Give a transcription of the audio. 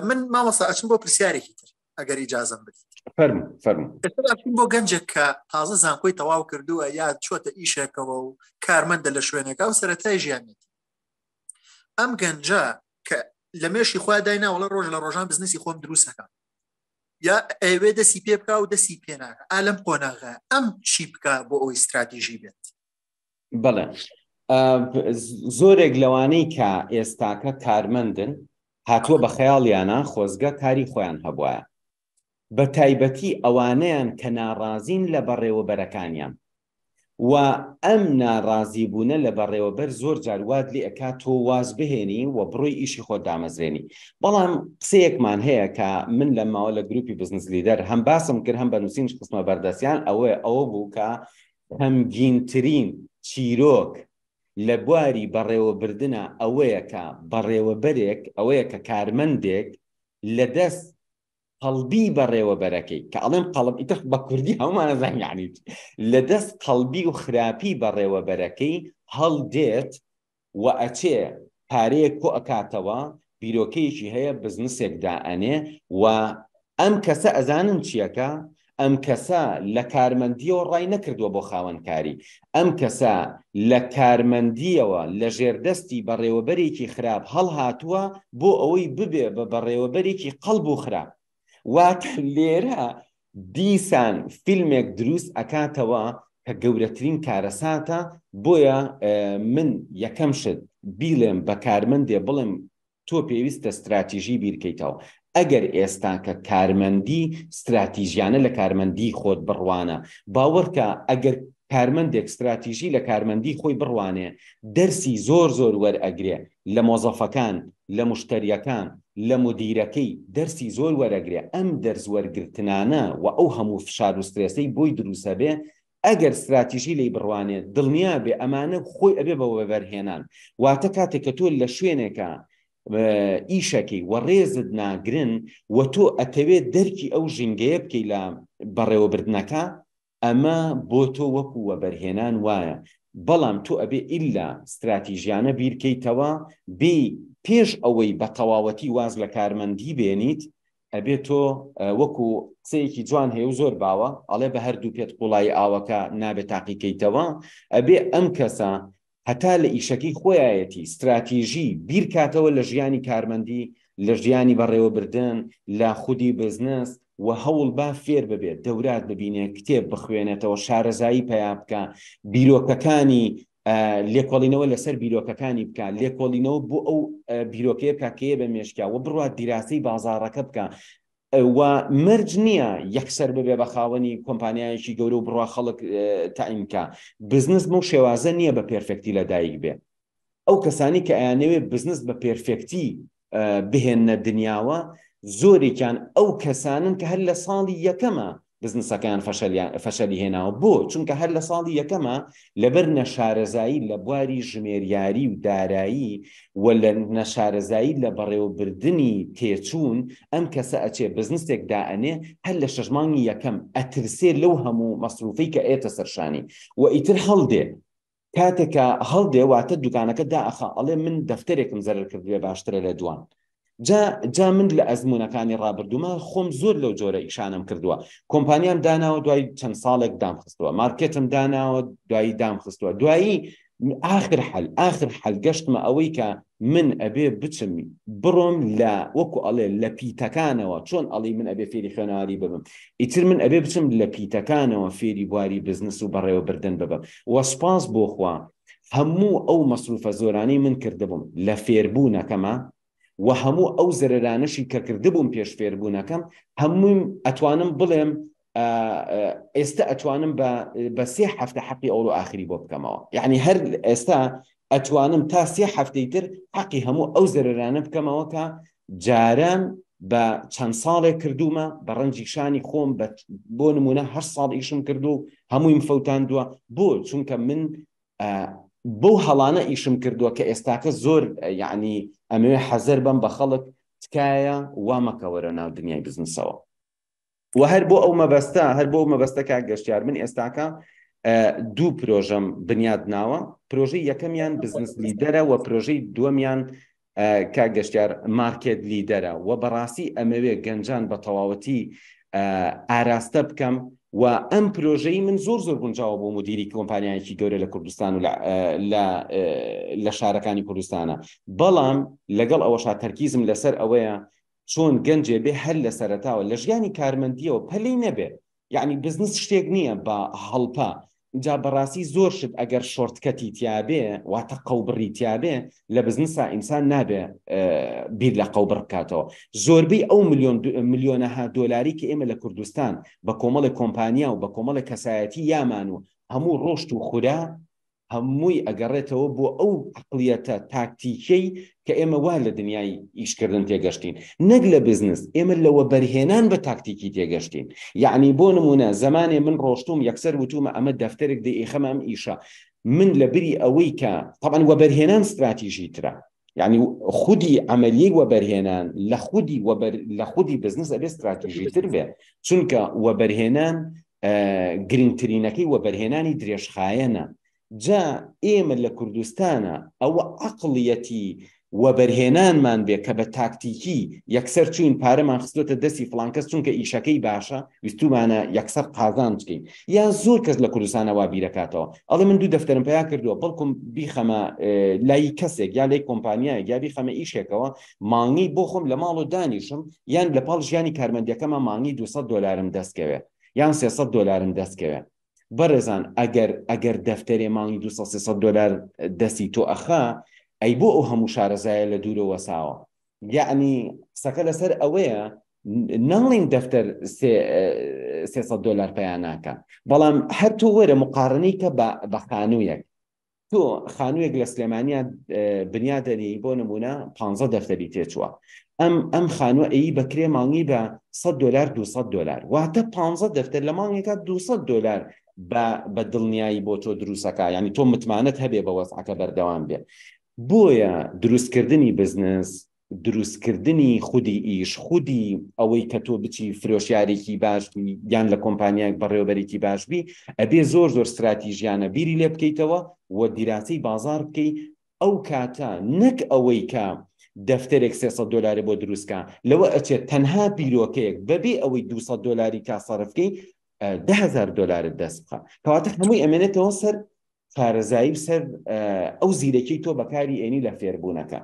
من مامۆستا ئەچم بۆ پرسیارێکی تر ئەگەر ئیجازەم بدەیت. فەرموو. بۆ گەنجێک کە تازە زانکۆی تەواو کردووە یا چۆتە ئیشێکەوە و کارمەندە لە شوێنێکە و سەرەتای ژیانێتی، ئەم گەنجە کە لە مێشی خوا دایناوەڵە ڕۆژ لە ڕۆژان بزنسی خۆم دروستەکە یا ئەوێ دەسی پێ بکە و دەسی پێ ناکە، ئالەم قۆناغا ئەم چی بکە بۆ ئەوی استراتیژی بێت؟ بەڵێ زۆرێک لەوانەی کە ئێستاکە کارمەندن هاتووە بە خەیاڵیانە خۆزگە کاری خۆیان هەبووە، بە تایبەتی ئەوانەیان کە ناڕازین لە بەڕێوەبەرەکانیان و ئەم ناڕازی بوونە لە بەڕێوەبەر زۆر جاروات لێ ئەکات تۆ واز بهێنی و بڕۆی ئیشی خۆ دامەزرێنی. بەڵام قسەیەکمان هەیە کە من لە ماوە لە گروپی بزنس لیدەر هەم باسم کرد هەم بە نووسینش قسمە بەردەستیان ئەوە بوو کە هەمگینترین چیرۆک لە بواری بەڕێوەبردنە ئەوەیە کە بەڕێوەبەرێک ئەوەیە کە کارمەندێک لە دەست قەڵبی بەڕێوەبەرەکەی کە ئەڵێم قەڵب ئیتر بە کوردی هەمومانەزان یعنی لە دەست قەڵبی و خراپی بەڕێوەبەرەکەی هەڵدێت و ئەچێ پارەیەک کۆ ئەکاتەوە بیرۆکەیەکی هەیە بزنسێکدا ئەنێ و ئەم کەسە ئەزانن چیەکە، ئەم کەسە لە کارمەندیەوە ڕای نەکردووە بۆ خاوەنکاری، ئەم کەسە لە کارمەندیەوە لە ژێردەستی بەڕێوەبەرێکی خراپ هەڵهاتووە بۆ ئەوەی ببێ بە بەڕێوەبەرێکی قەڵب و خراپ. واتە لێرە دیسان فیلمێک دروست ئەکاتەوە کە گەورەترین کارەساتە. بۆیە من یەکەم شت بیڵێم بە کارمەندێ بڵێم تۆ پێویستە استراتیژی بیرکەیتەوە. ئەگەر ئێستا کە کارمەندی استراتیژیانە لە کارمەندی خۆت بڕوانە، باوەڕکە ئەگەر کارمەندێک استراتیژی لە کارمەندی خۆی بڕوانێ دەرسی زۆر وەرئەگرێ لە مۆزەفەکان، لە مشتریەکان، لە مدیرەکەی دەرسی زۆر وەرەگرێ. ئەم دەرس وەرگرتنانە و ئەو هەموو فشار و سترێسەی بۆی دروستە بێ ئەگەر استراتیژی لی بڕوانێت دڵنیا بێ ئەمانە خۆی ئەبێ بە وەبەرهێنان. واتە کاتێک کە تۆ لە شوێنێکە ئیشەکەی و ڕێزت ناگرن و تۆ ئەتەوێت دەرکی ئەو ژینگەیە بکەی لە بەڕێوەبردنەکە، ئەمە بۆ تۆ وەکو وەبەرهێنان وایە. بەڵام تۆ ئەبێ ئیلا استراتیژیانە بیرکەیتەوە بێ پێش ئەوەی بە تەواوەتی واز لە کارمەندی بێنیت، ئەبێ تۆ وەکو قسەیەکی جوان هەیە و زۆر باوە ئەڵێ بە هەردوو پێت قوڵای ئاوەکە نابێت تاقیکەیتەوە. ئەبێ ئەم کەسە هەتا لە ئیشەکەی خۆیایەتی استراتیژی بیرکاتەوە لە ژیانی کارمەندی، لە ژیانی بەڕێوەبردن، لە خودی بزنس و هەوڵ با فێر ببێت، دەورات ببینێت، کتێب بخوێنێتەوە، شارەزایی پیا بکە، بیرۆکەکانی لێکۆڵینەوە لەسەر بیرۆکەکانی بکە، لێکۆڵینەوە بۆ ئەو بیرۆکەیە بکەکەیە بە مێشکا و بڕات دیراسی بازاڕەکە بکە و مەرج نییە یەکسەر ببێ بە خاوەنی کۆمپانیایەکی گەورە و بڕوا خەڵک تاینکە. بزنس بۆ شێوازە نییە بە پێرفێکتی لەدایک بێ. ئەو کەسانی کە ئەیانەوێت بزنس بە پێرفێکتی بهێنە دنیاوە زۆرێکیان ئەو کەسانن کە هەر لە ساڵی یەکەمە بزنسەکان فەشەلی هێناوە. بۆ چونکە هەر لە ساڵی یەکەمە لەبەر نەشارەزایی لە بواری ژمێریاری و دارایی و لە نەشارەزایی لە بەڕێوەبردنی تێچوون ئەم کەسە ئەچێ بزنسێک دائەنێ هەر لە شەژمانگی یەکەم ئەترسێ لەو هەموو مەسروفەی کە ئێتە سەرشانی و ئیتر هەڵدێ. کاتێکە هەڵدێ واتە دوکانەکە دائەخا ئەڵێ من دەفتەرێکم زەرر کردوێ باشترە لە دوان. جا من لە ئەزمونەکانی ڕابردوومە خۆم زۆر لەو جۆرە ئیشانم کردووە. کۆمپانیام داناوە دوای چەند ساڵێک دامخستووە، مارکێتم داناوە دوایی دامخستووە، دوایی آخر حەل گەشتمە ئەوەی کە من ئەبێ بچم بڕۆم لە وەکو ئەڵێ لە پیتەکانەوە، چۆن ئەڵی من ئەبێ فێری خوێنەواری ببم، ئیتر من ئەبێ بچم لە پیتەکانەوە فێری بواری بزنس و بەڕێوەبردن ببم. وەسپاس بۆ خوا هەموو ئەو مەسروفە زۆرانەی من کردبووم لە فێربوونەکەمە و هەموو ئەو زەرەرانەشی کە کردبووم پێش فێربوونەکەم هەمووی ئەتوانم بڵێم ئێستا ئەتوانم بە 3 هەفتە حەقی ئەوڵ و ئاخری بۆ بکەمەوە. یعنی هەر ئێستا ئەتوانم تا 3 هەفتەی تر حەقی هەموو ئەو زەرەرانە بکەمەوە کە جاران بە چەند ساڵێک کردومە بە ڕەنجی شانی خۆم بۆ نمونە 8 ساڵ ئیشم کردو هەموویم فەوتاندووە. بۆ چونکە من بۆ هەڵانە ئیشم کردووە کە ئێستاکە زۆر یعنی ئەمێ حەزەر بم بە خەڵک تکایە وامەکەوەرە ناو دنیای بزنسەوە. و هەر بۆ ئەو مەبەستە کە گەشتیار من ئێستاکە 2 پرۆژەم بنیاد ناوە. پرۆژەی یەکەمیان بزنس لیدەرە و پرۆژەی دووەمیان کاگەشتیار مارکێت لیدەرە و بەڕاستی ئەمەوێ گەنجان بە تەواوەتی ئاراستە بکەم و ئەم پرۆژەی من زۆر گونجاوە بۆ مدیری کۆمپانیایەکی گەورە لە کوردستان و لە شارەکانی کوردستانە، بەڵام لەگەڵ ئەوەشا تەرکیزم لەسەر ئەوەیە چۆن گەنجێ بێ هەر لە سەرەتاوە لە ژیانی کارمەندیەوە پەلەی نەبێ، یعنی بزنس شتێک نییە بە هەڵپا. جا بەڕاستی زۆر شت ئەگەر شۆرتکەتی تیابێ واتە قەوبڕی تیابێ لە بزنسا ئینسان نابێ بیر لە قەوبڕ بکاتەوە. زۆربەی ئەو ملیۆنەها دۆلاری کە ئێمە لە کوردستان بە کۆمەڵی کۆمپانیا و بە کۆمەڵی کەسایەتی یامان و هەموو ڕۆشت و خورا هەمووی ئەگەڕێتەوە بۆ ئەو عقلیەتە تاکتیکەی کە ئێمە وا لە دنیای ئیشکردن تێگەشتین، نەک لە بزنس ئێمە لەوە بەرهێنان بە تاکتیکی تێگەشتین. یعنی بۆ نمونە زمانێ من ڕۆشتوم یەکسەر وتومە ئەمە دەفتەرێک دەیخەمە ئەم ئیشە من لە بری ئەوەی کە طبعاً وە بەرهێنان استراتیژی ترە، یعنی خودی عملیەی وە بەرهێنان لە خودی بزنس ئەبێ استراتیژی تر بێ، چونکە وە بەرهێنان گرنگترینەکەی وە بەرهێنانی درێژخایەنە. جا ئێمە لە کوردستانە ئەوە عقڵیەتی وەبەرهێنانمان بێ کە بە تاکتیکی یەکسەر چوین پارەمان خستۆتە دەستی فڵانکەس چونکە ئیشەکەی باشە ویستومانە یەکسەر قازان بکەین. یا زۆر کەس لە کوردستانەوە بیرەکاتەوە ئەڵێ من 2 دەفتەرم پیا کردووە بەڵکم بیخەمە لای کەسێک یا لای کۆمپانیایە یا بیخەمە ئیشێکەوە مانگی بۆ خۆم لە ماڵ و دانیشم یان لە پاڵ ژیانی کارمەندیەکەمە مانگی $200 دەستکەوێ یان $300 دەستکەوێ. بەڕێزان ئەگەر دەفتەرێ مانگی $200-300 دەستی تۆ ئەخا ئەی بۆ ئەو هەموو شارەزایە لە دوورەوە ساوە. یعنی قسەکە لەسەر ئەوەیە ناڵین دەفتەر $300 پەیاناکە، بەڵام هەر تۆ وەرە مقارنەی کە بە خانوویەک. تۆ خانوویەک لە سلێمانیا بنیادەنی بۆ نمونە 15 دەفتەری تێچووە، ئەم خانووە ئەی بەکرێ مانگی بە $100-200 واتە 15 دەفتەر لە مانگێکە $200 بە دڵنیایی بۆ تۆ دروستەکە، یعنی تۆ متمانەت هەبێ بە وەسعەکە بەردەوام بێ. بۆیە دروستکردنی بزنس، دروستکردنی خودی ئیش، خودی ئەوەی کە تۆ بچی فرۆشیارێکی باش یان لە کۆمپانیایەک بەڕێوەبەرێکی باشبی ئەبێ زۆر استراتیژیانە بیری لێ بکەیتەوە و دیراسی بازار بکەی. ئەو کاتە نەک ئەوەی کە دەفتەرێک $300 بۆ دروستکە لەوە ئەچێت تەنها بیرۆکەیەک بەبێ ئەوەی $200 کا سەرفکەی $10,000 دەست بخە، کەواتە هەمووی ئەمێنێتەوە سەر پارێزایی سەر ئەو زیرەکەی تۆ بەکاری ئێنی لە فێربوونەکە.